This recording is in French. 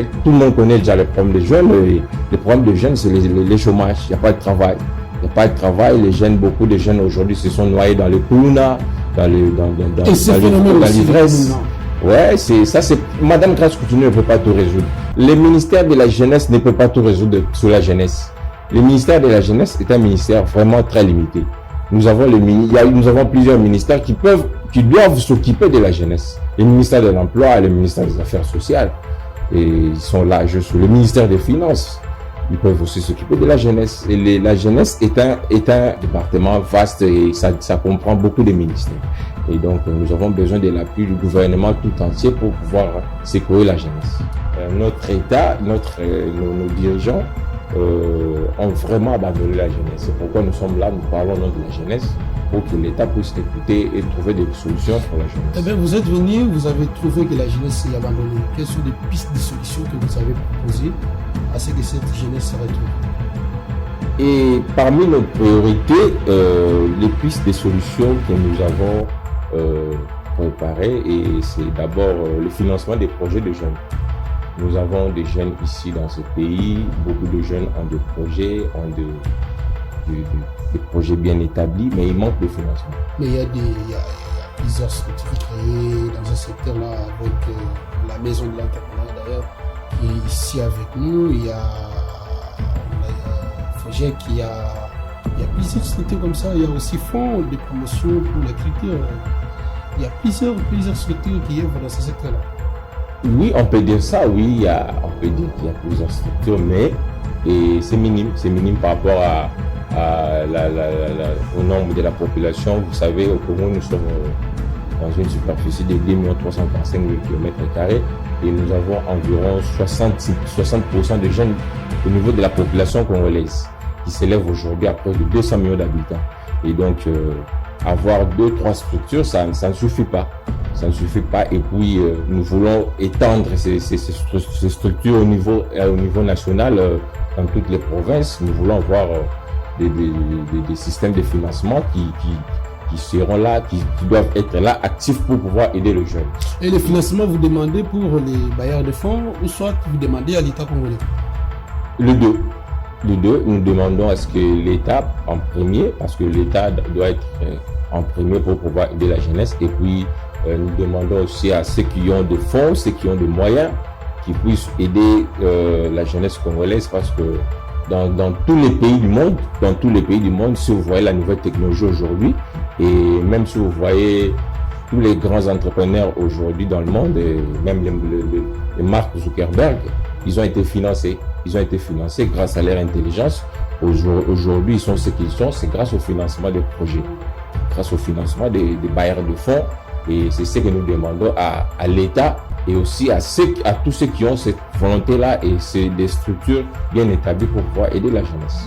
tout le monde connaît déjà les problèmes des jeunes. Les problèmes des jeunes, c'est les chômages. Il n'y a pas de travail. Il n'y a pas de travail. Les jeunes, beaucoup de jeunes aujourd'hui se sont noyés dans les coulouna, dans l'ivresse. Ouais, c'est Madame Grace Coutinho ne peut pas tout résoudre. Le ministère de la jeunesse ne peut pas tout résoudre sur la jeunesse. Le ministère de la jeunesse est un ministère vraiment très limité. Nous avons plusieurs ministères qui doivent s'occuper de la jeunesse. Le ministère de l'Emploi et le ministère des Affaires sociales. Et ils sont là, le ministère des Finances. Ils peuvent aussi s'occuper de la jeunesse. Et la jeunesse est un département vaste et ça comprend beaucoup de ministères. Et donc, nous avons besoin de l'appui du gouvernement tout entier pour pouvoir secourir la jeunesse. Notre État, nos dirigeants ont vraiment abandonné la jeunesse. C'est pourquoi nous sommes là, nous parlons au nom de la jeunesse, pour que l'État puisse écouter et trouver des solutions pour la jeunesse. Eh bien, vous êtes venu, vous avez trouvé que la jeunesse est abandonnée. Quelles sont les pistes de solutions que vous avez proposées à ce que cette jeunesse se retrouve? Et parmi nos priorités, les pistes de solutions que nous avons préparées, et c'est d'abord le financement des projets de jeunes. Nous avons des jeunes ici dans ce pays, beaucoup de jeunes ont des projets, des projets bien établis, mais il manque de financement. Mais il y a plusieurs structures créées dans ce secteur-là avec la maison de l'entrepreneur d'ailleurs qui est ici avec nous. Il y a FOGEC, il y a plusieurs structures comme ça. Il y a aussi Fonds de promotion pour l'écriture. Il y a plusieurs structures qui œuvrent dans ce secteur-là. Oui, on peut dire ça, oui, on peut dire qu'il y a plusieurs structures, mais c'est minime par rapport au nombre de la population. Vous savez, au Congo, nous sommes dans une superficie de 2 345 000 km² et nous avons environ 60% de jeunes au niveau de la population congolaise qui s'élève aujourd'hui à près de 200 millions d'habitants. Et donc, avoir 2-3 structures, ça ne suffit pas. Ça ne suffit pas. Et puis, nous voulons étendre ces structures au niveau national dans toutes les provinces. Nous voulons avoir des systèmes de financement qui seront là, qui doivent être là, actifs pour pouvoir aider les jeunes. Et le financement, vous demandez pour les bailleurs de fonds ou soit vous demandez à l'État congolais? Les deux. Nous demandons à ce que l'État en premier, parce que l'État doit être en premier pour pouvoir aider la jeunesse. Et puis, nous demandons aussi à ceux qui ont des fonds, ceux qui ont des moyens, qui puissent aider la jeunesse congolaise, parce que dans tous les pays du monde, si vous voyez la nouvelle technologie aujourd'hui, et même si vous voyez tous les grands entrepreneurs aujourd'hui dans le monde, et même les Mark Zuckerberg, ils ont été financés. Ils ont été financés grâce à leur intelligence. Aujourd'hui, ils sont ce qu'ils sont, c'est grâce au financement des projets, grâce au financement des bailleurs de fonds. Et c'est ce que nous demandons à l'État et aussi à tous ceux qui ont cette volonté-là et c'est des structures bien établies pour pouvoir aider la jeunesse.